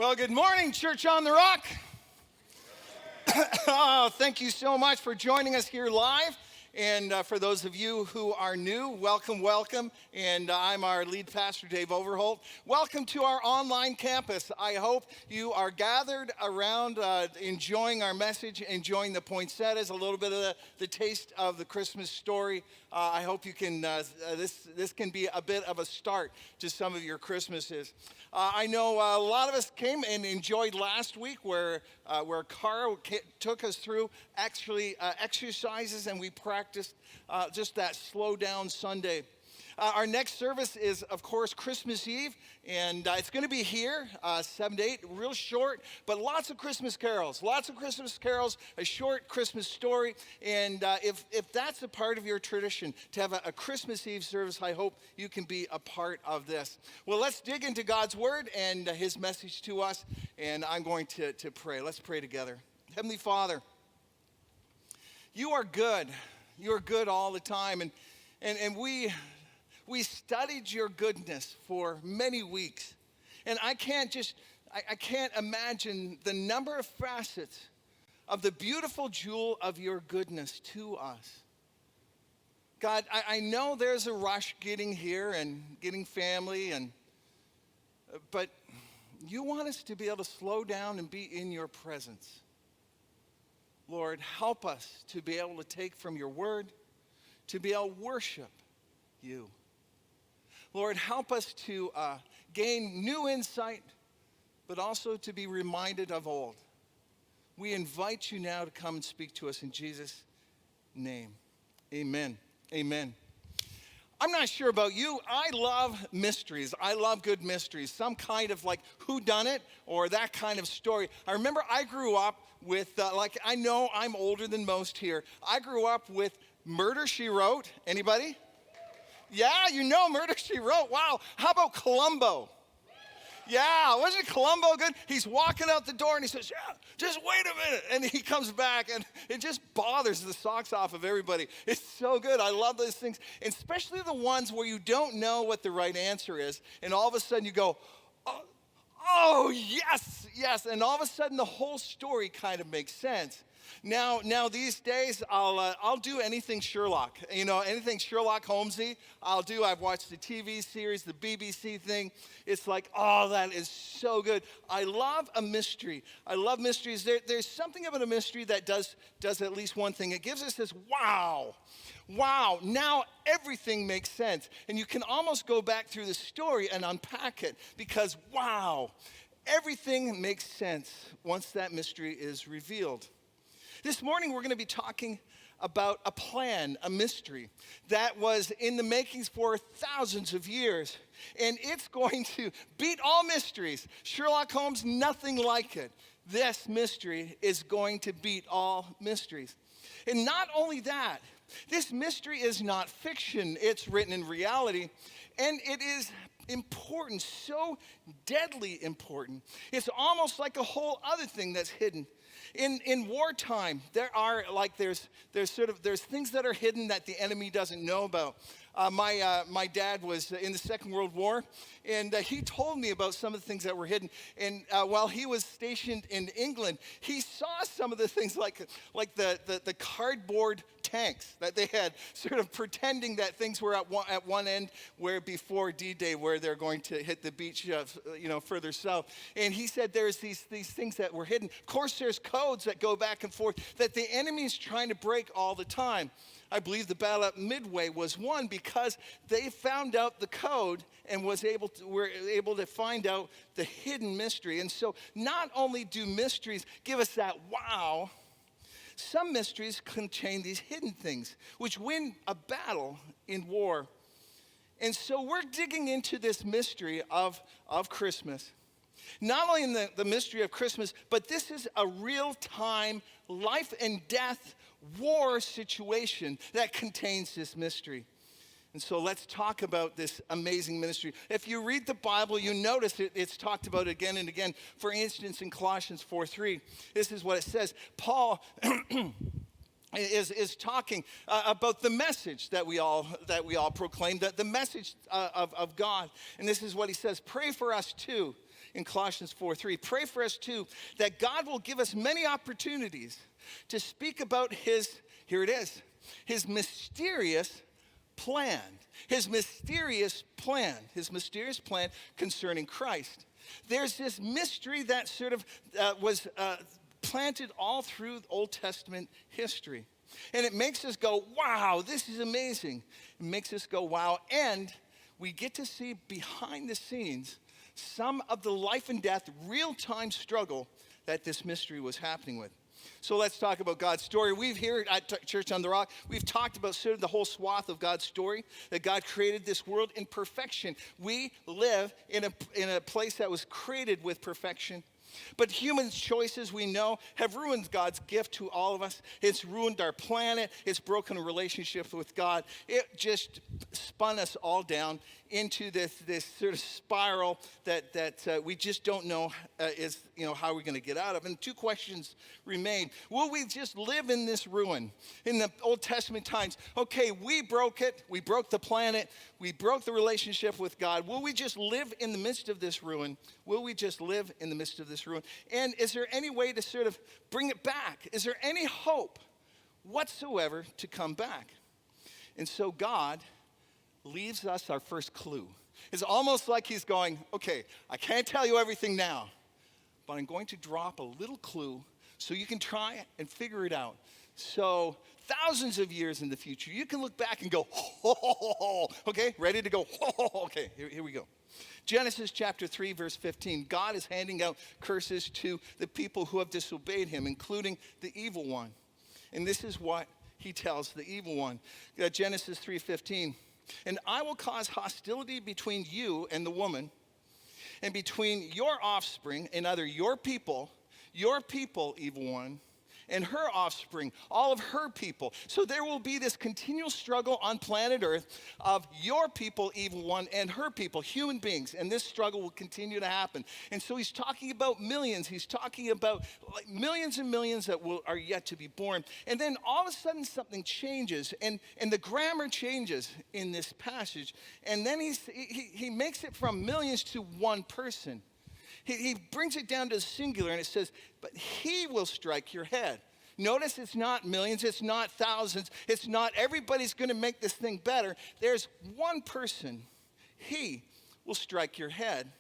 Well, good morning, Church on the Rock. Oh, thank you so much for joining us here live. And for those of you who are new, welcome, welcome. And I'm our lead pastor, Dave Overholt. Welcome to our online campus. I hope you are gathered around enjoying our message, enjoying the poinsettias, a little bit of the taste of the Christmas story. I hope you can, this can be a bit of a start to some of your Christmases. I know a lot of us came and enjoyed last week where Carl took us through actually exercises, and we practiced just that slow down Sunday. Our next service is, of course, Christmas Eve, and it's going to be here, 7 to 8, real short, but lots of Christmas carols, a short Christmas story, and if that's a part of your tradition, to have a Christmas Eve service, I hope you can be a part of this. Well, let's dig into God's Word and His message to us, and I'm going to pray. Let's pray together. Heavenly Father, You are good. You are good all the time, and we studied Your goodness for many weeks, and I can't imagine the number of facets of the beautiful jewel of Your goodness to us. God, I know there's a rush getting here and getting family, but You want us to be able to slow down and be in Your presence. Lord, help us to be able to take from Your word, to be able to worship You. Lord, help us to gain new insight, but also to be reminded of old. We invite You now to come and speak to us in Jesus' name. Amen. Amen. I'm not sure about you. I love mysteries. I love good mysteries. Some kind of like whodunit or that kind of story. I remember I grew up with, I know I'm older than most here. I grew up with Murder, She Wrote. Anybody? Yeah, you know Murder, She Wrote. Wow. How about Columbo? Yeah, wasn't Columbo good? He's walking out the door and he says, yeah, just wait a minute. And he comes back and it just bothers the socks off of everybody. It's so good. I love those things, and especially the ones where you don't know what the right answer is. And all of a sudden you go, oh yes. And all of a sudden the whole story kind of makes sense. Now these days, I'll do anything Sherlock. You know, anything Sherlock Holmesy, I'll do. I've watched the TV series, the BBC thing. It's like, oh, that is so good. I love a mystery. I love mysteries. There's something about a mystery that does at least one thing. It gives us this wow, now everything makes sense. And you can almost go back through the story and unpack it because, wow, everything makes sense once that mystery is revealed. This morning, we're going to be talking about a plan, a mystery that was in the makings for thousands of years. And it's going to beat all mysteries. Sherlock Holmes, nothing like it. This mystery is going to beat all mysteries. And not only that, this mystery is not fiction. It's written in reality. And it is important, so deadly important. It's almost like a whole other thing that's hidden. In wartime, there's things that are hidden that the enemy doesn't know about. My dad was in the Second World War, and he told me about some of the things that were hidden. And while he was stationed in England, he saw some of the things like the cardboard tanks that they had, sort of pretending that things were at one end, where before D-Day, where they're going to hit the beach, further south. And he said there's these things that were hidden. Of course, there's codes that go back and forth that the enemy is trying to break all the time. I believe the battle at Midway was won because they found out the code and were able to find out the hidden mystery. And so not only do mysteries give us that wow, some mysteries contain these hidden things which win a battle in war. And so we're digging into this mystery of Christmas. Not only in the mystery of Christmas, but this is a real-time life and death war situation that contains this mystery. And so let's talk about this amazing ministry. If you read the Bible, you notice it's talked about again and again. For instance, in Colossians 4:3, this is what it says. Paul is talking about the message that we all proclaim, the message of God. And this is what he says: pray for us too, in Colossians 4:3. Pray for us too, that God will give us many opportunities to speak about his, here it is, his mysterious plan. His mysterious plan concerning Christ. There's this mystery that sort of was planted all through Old Testament history. And it makes us go, wow, this is amazing. It makes us go, wow. And we get to see behind the scenes some of the life and death, real-time struggle that this mystery was happening with. So let's talk about God's story. We've here at Church on the Rock, we've talked about sort of the whole swath of God's story, that God created this world in perfection. We live in a place that was created with perfection. But human choices, we know, have ruined God's gift to all of us. It's ruined our planet. It's broken a relationship with God. It just spun us all down into this sort of spiral that we just don't know how we're going to get out of. And two questions remain. Will we just live in this ruin? In the Old Testament times, okay, we broke it. We broke the planet. We broke the relationship with God. Will we just live in the midst of this ruin? Will we just live in the midst of this ruin? And is there any way to sort of bring it back? Is there any hope whatsoever to come back? And so God leaves us our first clue. It's almost like he's going, okay, I can't tell you everything now, but I'm going to drop a little clue so you can try and figure it out. So thousands of years in the future, you can look back and go, okay, ready to go, okay, here we go. Genesis chapter 3, verse 15, God is handing out curses to the people who have disobeyed him, including the evil one. And this is what he tells the evil one. Genesis 3:15, and I will cause hostility between you and the woman, and between your offspring, and other your people, evil one, and her offspring, all of her people. So there will be this continual struggle on planet Earth of your people, evil one, and her people, human beings. And this struggle will continue to happen. And so he's talking about millions. He's talking about like millions and millions that are yet to be born. And then all of a sudden something changes. And the grammar changes in this passage. And then he makes it from millions to one person. He brings it down to the singular, and it says, but he will strike your head. Notice it's not millions, it's not thousands, it's not everybody's going to make this thing better. There's one person. He will strike your head,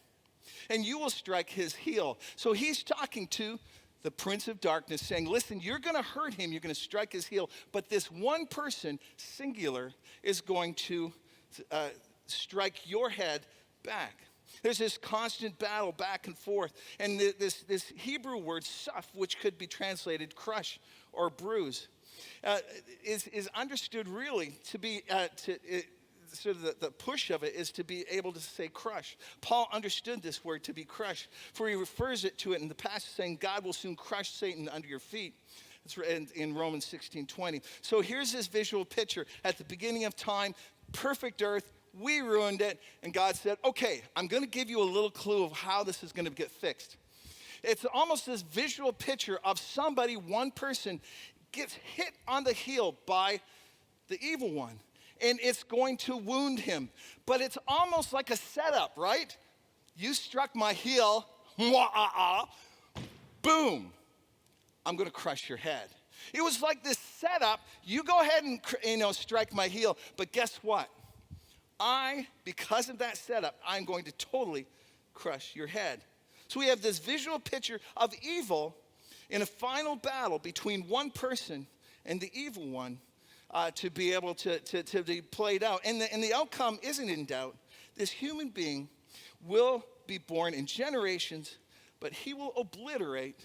and you will strike his heel. So he's talking to the prince of darkness, saying, listen, you're going to hurt him, you're going to strike his heel, but this one person, singular, is going to strike your head back. There's this constant battle back and forth. And this Hebrew word, suf, which could be translated crush or bruise, is understood really to be, sort of the push of it is to be able to say crush. Paul understood this word to be crush, for he refers to it in the passage saying, God will soon crush Satan under your feet. It's in Romans 16:20. So here's this visual picture. At the beginning of time, perfect earth, we ruined it, and God said, okay, I'm going to give you a little clue of how this is going to get fixed. It's almost this visual picture of somebody, one person, gets hit on the heel by the evil one, and it's going to wound him. But it's almost like a setup, right? You struck my heel, boom, I'm going to crush your head. It was like this setup. You go ahead and strike my heel, but guess what? Because of that setup, I'm going to totally crush your head. So we have this visual picture of evil in a final battle between one person and the evil one to be able to be played out. And the outcome isn't in doubt. This human being will be born in generations, but he will obliterate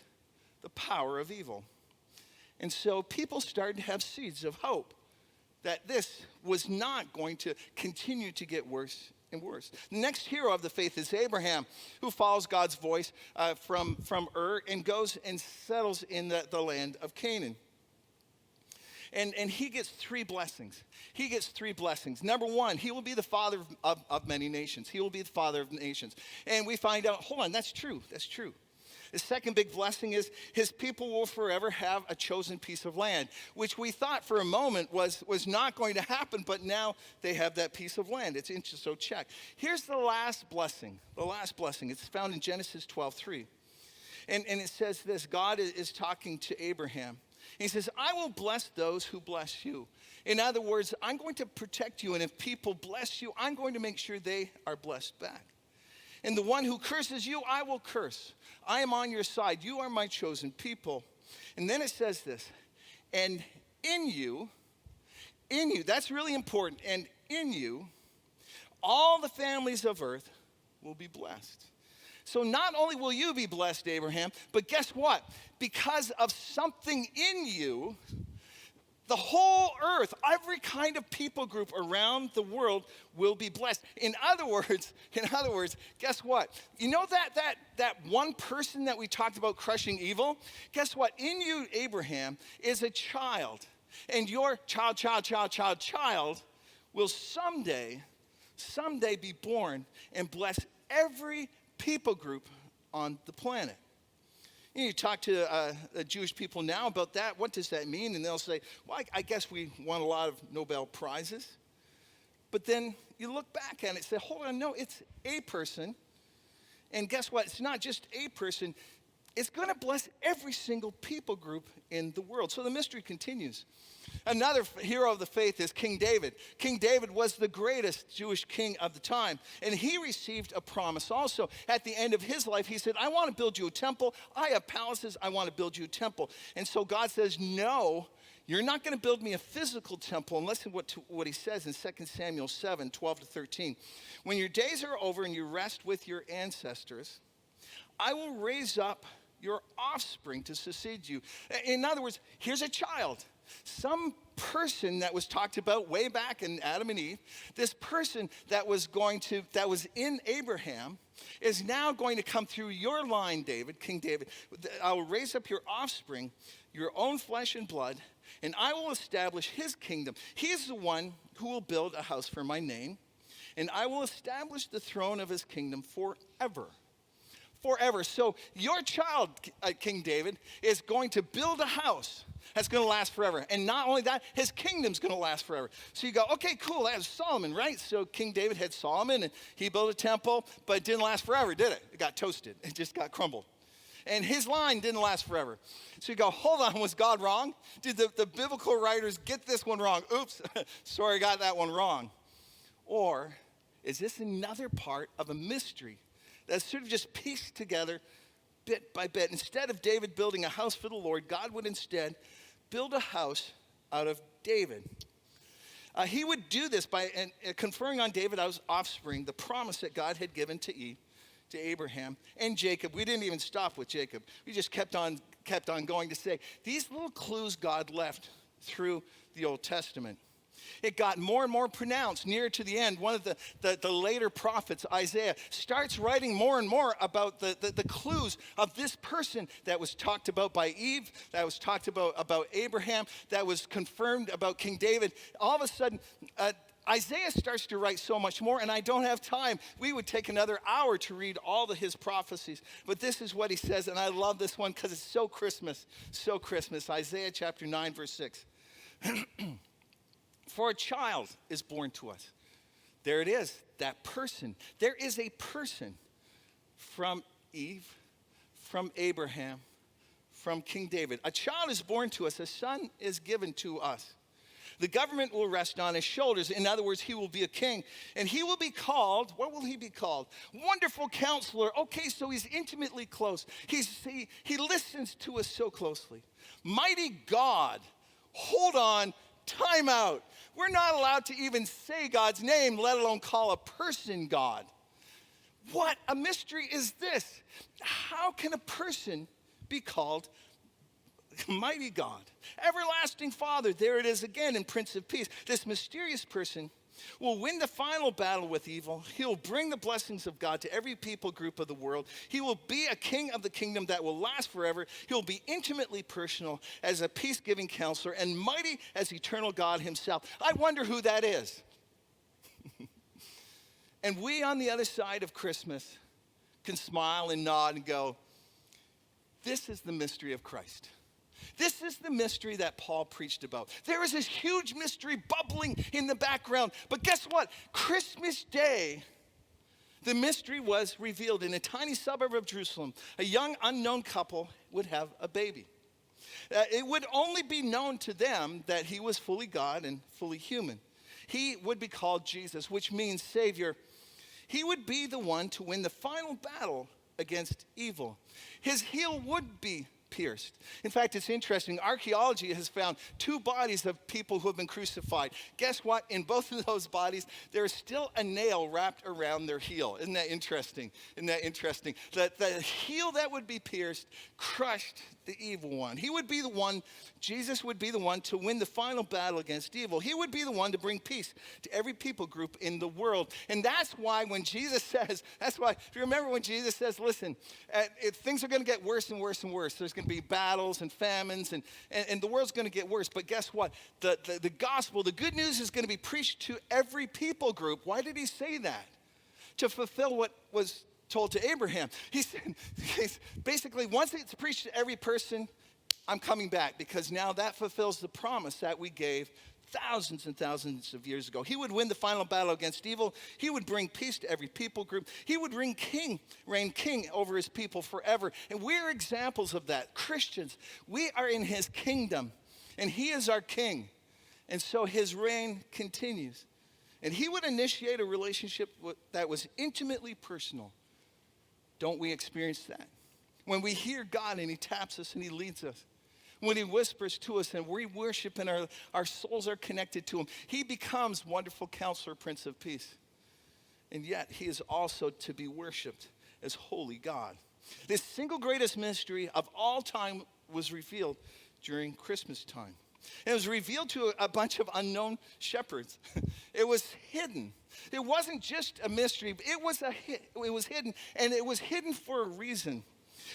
the power of evil. And so people started to have seeds of hope that this was not going to continue to get worse and worse. The next hero of the faith is Abraham, who follows God's voice from Ur and goes and settles in the land of Canaan. And he gets three blessings. He gets three blessings. Number one, he will be the father of many nations. He will be the father of nations. And we find out, hold on, that's true. That's true. The second big blessing is his people will forever have a chosen piece of land, which we thought for a moment was not going to happen, but now they have that piece of land. It's interesting, so check. Here's the last blessing. The last blessing. It's found in Genesis 12:3. And it says this, God is talking to Abraham. He says, I will bless those who bless you. In other words, I'm going to protect you, and if people bless you, I'm going to make sure they are blessed back. And the one who curses you, I will curse. I am on your side. You are my chosen people. And then it says this, and in you, that's really important, and in you, all the families of earth will be blessed. So not only will you be blessed, Abraham, but guess what? Because of something in you, the whole earth, every kind of people group around the world will be blessed. In other words, guess what? You know that one person that we talked about crushing evil? Guess what? In you, Abraham, is a child. And your child will someday be born and bless every people group on the planet. You talk to Jewish people now about that. What does that mean? And they'll say, well, I guess we won a lot of Nobel Prizes. But then you look back at it and say, hold on, no, it's a person. And guess what? It's not just a person. It's going to bless every single people group in the world. So the mystery continues. Another hero of the faith is King David. King David was the greatest Jewish king of the time, and he received a promise also. At the end of his life, he said, I want to build you a temple. I have palaces. I want to build you a temple. And so God says, no, you're not going to build me a physical temple. And listen to what he says in 2 Samuel 7:12-13. When your days are over and you rest with your ancestors, I will raise up your offspring to succeed you. In other words, here's a child. Some person that was talked about way back in Adam and Eve, this person that was in Abraham is now going to come through your line, David, King David. I will raise up your offspring, your own flesh and blood, and I will establish his kingdom. He is the one who will build a house for my name, and I will establish the throne of his kingdom forever. Forever. So your child, King David, is going to build a house that's going to last forever. And not only that, his kingdom's going to last forever. So you go, okay, cool, that was Solomon, right? So King David had Solomon, and he built a temple, but it didn't last forever, did it? It got toasted. It just got crumbled. And his line didn't last forever. So you go, hold on, was God wrong? Did the biblical writers get this one wrong? Oops, sorry, I got that one wrong. Or is this another part of a mystery that's sort of just pieced together bit by bit? Instead of David building a house for the Lord, God would instead build a house out of David. He would do this by conferring on David's offspring the promise that God had given to Abraham and Jacob. We didn't even stop with Jacob. We just kept on going to say these little clues God left through the Old Testament. It got more and more pronounced near to the end. One of the later prophets, Isaiah, starts writing more and more about the clues of this person that was talked about by Eve, that was talked about Abraham, that was confirmed about King David. All of a sudden, Isaiah starts to write so much more, and I don't have time. We would take another hour to read all of his prophecies. But this is what he says, and I love this one because it's so Christmas, so Christmas. Isaiah chapter 9, verse 6. For a child is born to us. There it is, that person. There is a person from Eve, from Abraham, from King David. A child is born to us. A son is given to us. The government will rest on his shoulders. In other words, he will be a king. And he will be called, what will he be called? Wonderful Counselor. Okay, so he's intimately close. He listens to us so closely. Mighty God. Hold on, time out. We're not allowed to even say God's name, let alone call a person God. What a mystery is this? How can a person be called Mighty God? Everlasting Father, there it is again in Prince of Peace. This mysterious person will win the final battle with evil. He'll bring the blessings of God to every people group of the world. He will be a king of the kingdom that will last forever. He'll be intimately personal as a peace-giving counselor and mighty as eternal God himself. I wonder who that is. And we on the other side of Christmas can smile and nod and go, This is the mystery of Christ. This is the mystery that Paul preached about. There is this huge mystery bubbling in the background. But guess what? Christmas Day, the mystery was revealed in a tiny suburb of Jerusalem. A young unknown couple would have a baby. It would only be known to them that he was fully God and fully human. He would be called Jesus, which means Savior. He would be the one to win the final battle against evil. His heel would be pierced. In fact, it's interesting. Archaeology has found 2 bodies of people who have been crucified. Guess what? In both of those bodies, there is still a nail wrapped around their heel. Isn't that interesting? Isn't that interesting? That the heel that would be pierced crushed the evil one. He would be the one, Jesus would be the one to win the final battle against evil. He would be the one to bring peace to every people group in the world. And that's why when Jesus says, if you remember when Jesus says, listen, things are going to get worse and worse and worse. There's going to be battles and famines and the world's going to get worse. But guess what? The gospel, the good news is going to be preached to every people group. Why did he say that? To fulfill what was told to Abraham. He said, basically, once it's preached to every person, I'm coming back, because now that fulfills the promise that we gave thousands and thousands of years ago. He would win the final battle against evil. He would bring peace to every people group. He would reign king over his people forever. And we're examples of that. Christians, we are in his kingdom, and he is our king. And so his reign continues. And he would initiate a relationship that was intimately personal. Don't we experience that? When we hear God and he taps us and he leads us. When he whispers to us and we worship and our souls are connected to him. He becomes wonderful counselor, Prince of Peace. And yet he is also to be worshiped as holy God. This single greatest mystery of all time was revealed during Christmas time. It was revealed to a bunch of unknown shepherds. It was hidden. It wasn't just a mystery. It was hidden, and it was hidden for a reason.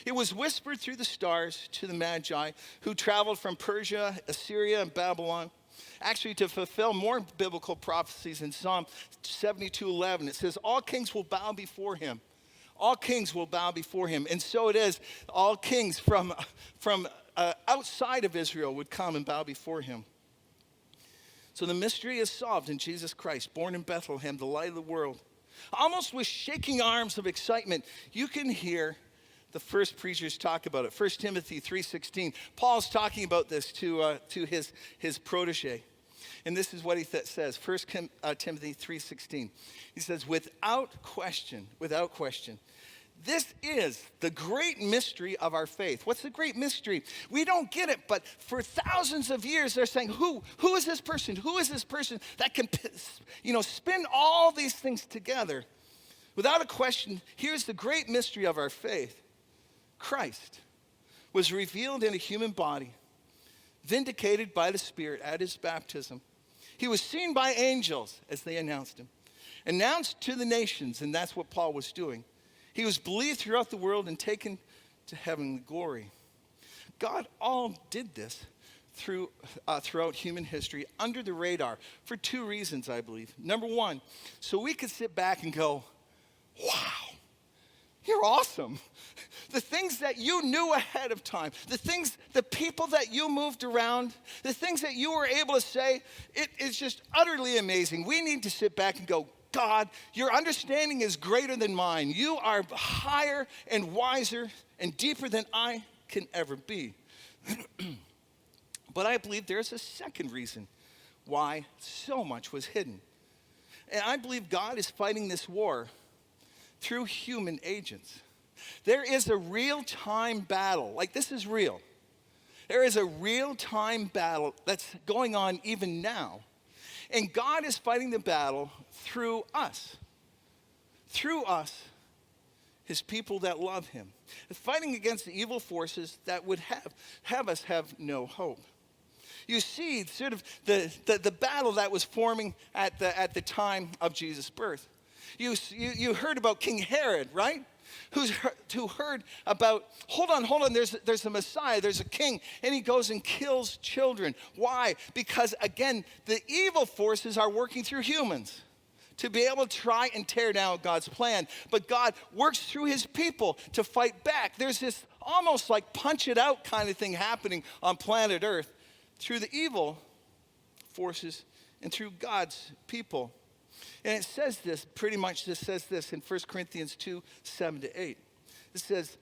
It was whispered through the stars to the Magi who traveled from Persia, Assyria, and Babylon, actually to fulfill more biblical prophecies in Psalm 72:11. It says, all kings will bow before him. All kings will bow before him. And so it is. All kings from outside of Israel would come and bow before him. So the mystery is solved in Jesus Christ, born in Bethlehem, the light of the world. Almost with shaking arms of excitement, you can hear the first preachers talk about it. 1 Timothy 3:16. Paul's talking about this to his protege. And this is what he says, 1 Timothy 3:16. He says, without question, this is the great mystery of our faith. What's the great mystery? We don't get it, but for thousands of years, they're saying, who is this person? Who is this person that can, spin all these things together? Without a question, here's the great mystery of our faith. Christ was revealed in a human body, vindicated by the Spirit at his baptism. He was seen by angels as they announced him, announced to the nations, and that's what Paul was doing. He was believed throughout the world and taken to heavenly glory. God all did this throughout human history under the radar for 2 reasons, I believe. Number 1, so we could sit back and go, wow, you're awesome. The things that you knew ahead of time, the people that you moved around, the things that you were able to say, it is just utterly amazing. We need to sit back and go, God, your understanding is greater than mine. You are higher and wiser and deeper than I can ever be. But I believe there's a second reason why so much was hidden. And I believe God is fighting this war through human agents. There is a real-time battle. Like, this is real. There is a real-time battle that's going on even now. And God is fighting the battle through us. Through us, his people that love him. Fighting against the evil forces that would have us have no hope. You see sort of the battle that was forming at the time of Jesus' birth. You heard about King Herod, right? Who heard about, hold on, there's a Messiah, there's a king, and he goes and kills children. Why? Because, again, the evil forces are working through humans to be able to try and tear down God's plan. But God works through his people to fight back. There's this almost like punch it out kind of thing happening on planet Earth through the evil forces and through God's people. And it says this, pretty much this says this in 1 Corinthians 2, 7-8. It says,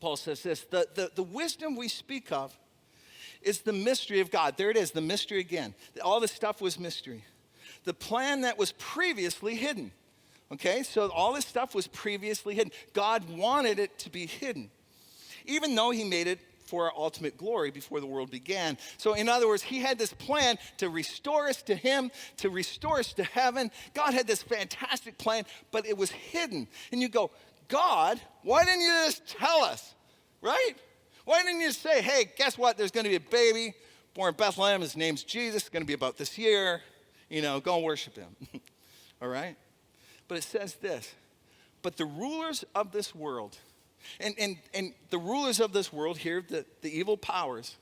Paul says this, the wisdom we speak of is the mystery of God. There it is, the mystery again. All this stuff was mystery. The plan that was previously hidden. Okay, so all this stuff was previously hidden. God wanted it to be hidden, even though he made it for our ultimate glory before the world began. So in other words, he had this plan to restore us to him, to restore us to heaven. God had this fantastic plan, but it was hidden. And you go, God, why didn't you just tell us, right? Why didn't you say, hey, guess what? There's going to be a baby born in Bethlehem. His name's Jesus. It's going to be about this year. You know, go and worship him. All right? But it says this, but the rulers of this world, and the rulers of this world here, the evil powers,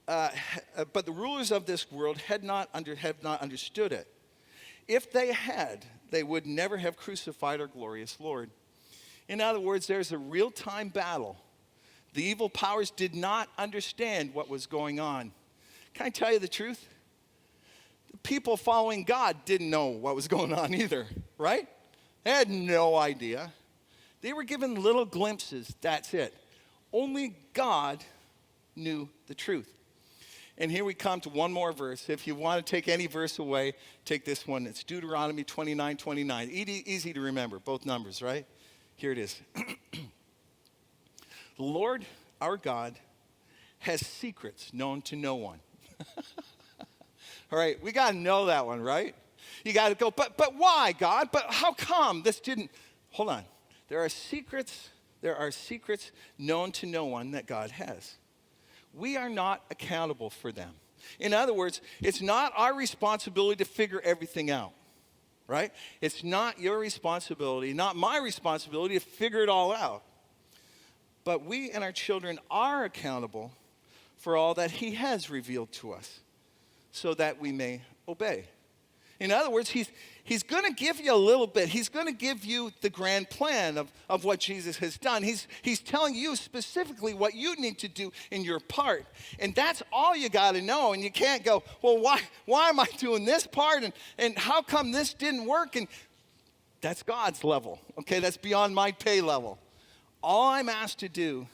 but the rulers of this world have not understood it. If they had, they would never have crucified our glorious Lord. In other words, there's a real-time battle. The evil powers did not understand what was going on. Can I tell you the truth? The people following God didn't know what was going on either, right? They had no idea. They were given little glimpses, that's it. Only God knew the truth. And here we come to one more verse. If you want to take any verse away, take this one. It's Deuteronomy 29:29. Easy to remember, both numbers, right? Here it is. The Lord, our God, has secrets known to no one. All right, we got to know that one, right? You got to go, but why, God? But how come this didn't? Hold on. There are secrets known to no one that God has. We are not accountable for them. In other words, it's not our responsibility to figure everything out, right? It's not your responsibility, not my responsibility to figure it all out. But we and our children are accountable for all that he has revealed to us so that we may obey. In other words, he's going to give you a little bit. He's going to give you the grand plan of what Jesus has done. He's telling you specifically what you need to do in your part. And that's all you got to know. And you can't go, well, why am I doing this part? And how come this didn't work? And that's God's level. Okay, that's beyond my pay level. All I'm asked to do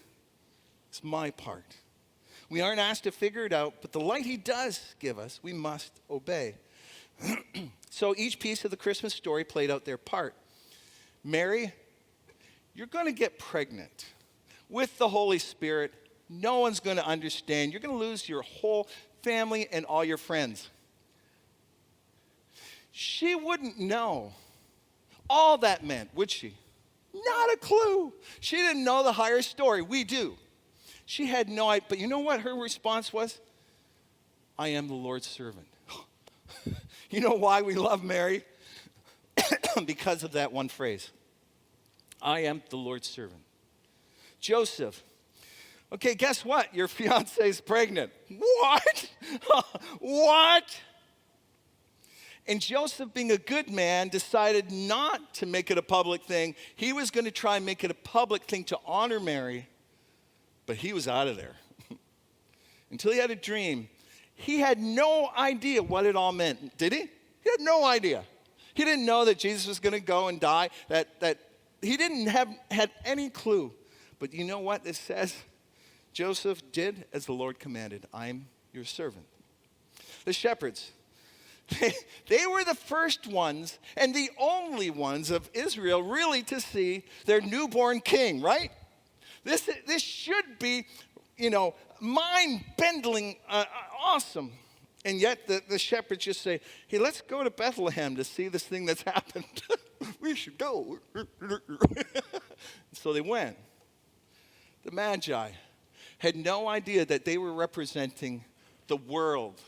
is my part. We aren't asked to figure it out, but the light he does give us, we must obey. So each piece of the Christmas story played out their part. Mary, you're going to get pregnant with the Holy Spirit. No one's going to understand. You're going to lose your whole family and all your friends. She wouldn't know all that meant, would she? Not a clue. She didn't know the higher story. We do. She had no idea. But you know what her response was? I am the Lord's servant. You know why we love Mary? Because of that one phrase. I am the Lord's servant. Joseph. Okay, guess what? Your fiance's pregnant. What? What? And Joseph, being a good man, decided not to make it a public thing. He was going to try and make it a public thing to honor Mary, but he was out of there. Until he had a dream. He had no idea what it all meant, did he? He had no idea. He didn't know that Jesus was going to go and die, that he didn't have any clue. But you know what it says? Joseph did as the Lord commanded. I'm your servant. The shepherds, they were the first ones and the only ones of Israel really to see their newborn king, right? This should be, mind-bending, awesome. And yet the shepherds just say, hey, let's go to Bethlehem to see this thing that's happened. We should go. So they went. The Magi had no idea that they were representing the world,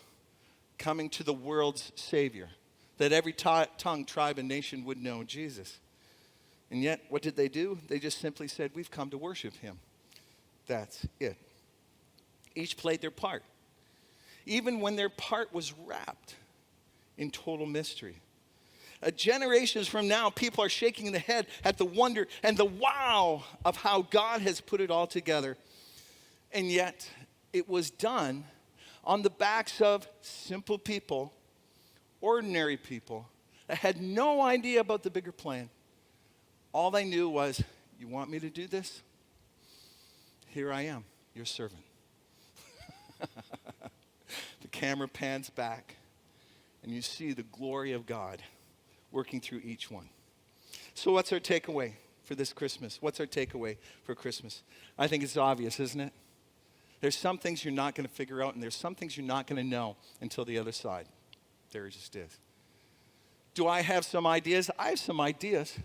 coming to the world's Savior, that every tongue, tribe, and nation would know Jesus. And yet, what did they do? They just simply said, we've come to worship him. That's it. Each played their part, even when their part was wrapped in total mystery. generations from now, people are shaking their head at the wonder and the wow of how God has put it all together. And yet, it was done on the backs of simple people, ordinary people, that had no idea about the bigger plan. All they knew was, you want me to do this? Here I am, your servant. The camera pans back, and you see the glory of God working through each one. So what's our takeaway for this Christmas? What's our takeaway for Christmas? I think it's obvious, isn't it? There's some things you're not going to figure out, and there's some things you're not going to know until the other side. There it just is. Do I have some ideas? I have some ideas.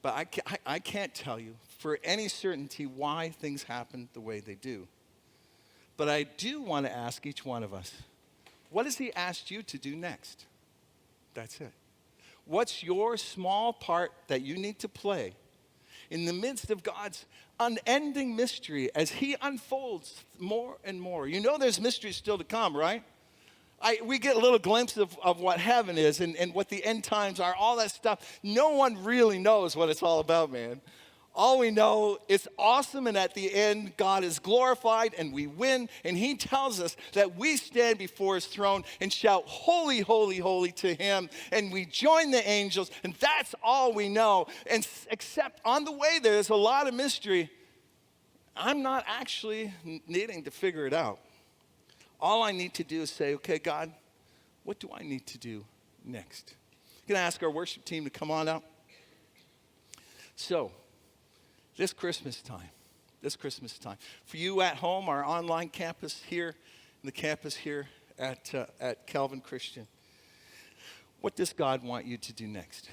But I can't tell you for any certainty why things happen the way they do. But I do want to ask each one of us, what has he asked you to do next? That's it. What's your small part that you need to play in the midst of God's unending mystery as he unfolds more and more? You know there's mystery still to come, right? We get a little glimpse of what heaven is and what the end times are, all that stuff. No one really knows what it's all about, man. All we know, it's awesome, and at the end, God is glorified, and we win, and he tells us that we stand before his throne and shout, holy, holy, holy to him, and we join the angels, and that's all we know. And except on the way there's a lot of mystery. I'm not actually needing to figure it out. All I need to do is say, okay, God, what do I need to do next? I'm going to ask our worship team to come on up. So, this Christmas time, for you at home, our online campus here, and the campus here at Calvin Christian, what does God want you to do next?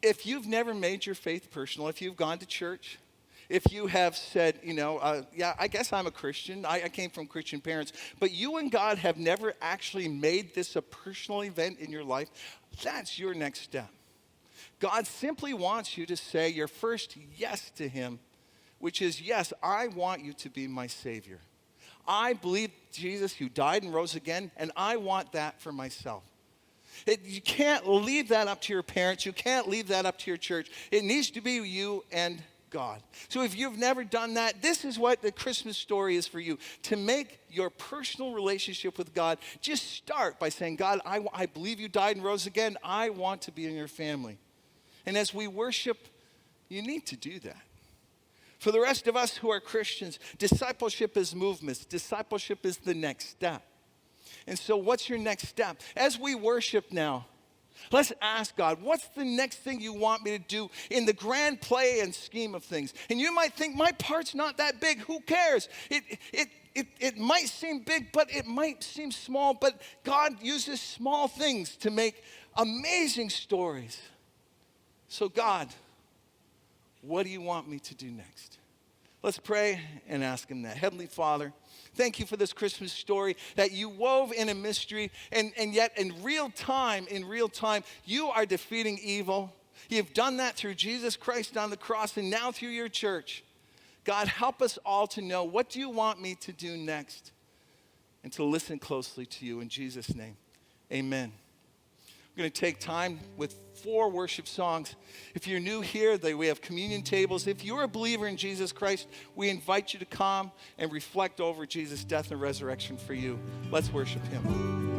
If you've never made your faith personal, if you've gone to church, if you have said, yeah, I guess I'm a Christian, I came from Christian parents, but you and God have never actually made this a personal event in your life, that's your next step. God simply wants you to say your first yes to him, which is, yes, I want you to be my Savior. I believe Jesus, you died and rose again, and I want that for myself. You can't leave that up to your parents. You can't leave that up to your church. It needs to be you and God. So if you've never done that, this is what the Christmas story is for you. To make your personal relationship with God, just start by saying, God, I believe you died and rose again. I want to be in your family. And as we worship, you need to do that. For the rest of us who are Christians, discipleship is movements. Discipleship is the next step. And so what's your next step? As we worship now, let's ask God, what's the next thing you want me to do in the grand play and scheme of things? And you might think, my part's not that big. Who cares? It might seem big, but it might seem small. But God uses small things to make amazing stories. So God, what do you want me to do next? Let's pray and ask him that. Heavenly Father, thank you for this Christmas story that you wove in a mystery, and yet in real time, you are defeating evil. You've done that through Jesus Christ on the cross and now through your church. God, help us all to know, what do you want me to do next? And to listen closely to you in Jesus' name. Amen. We're going to take time with 4 worship songs. If you're new here, we have communion tables. If you're a believer in Jesus Christ, we invite you to come and reflect over Jesus' death and resurrection for you. Let's worship him.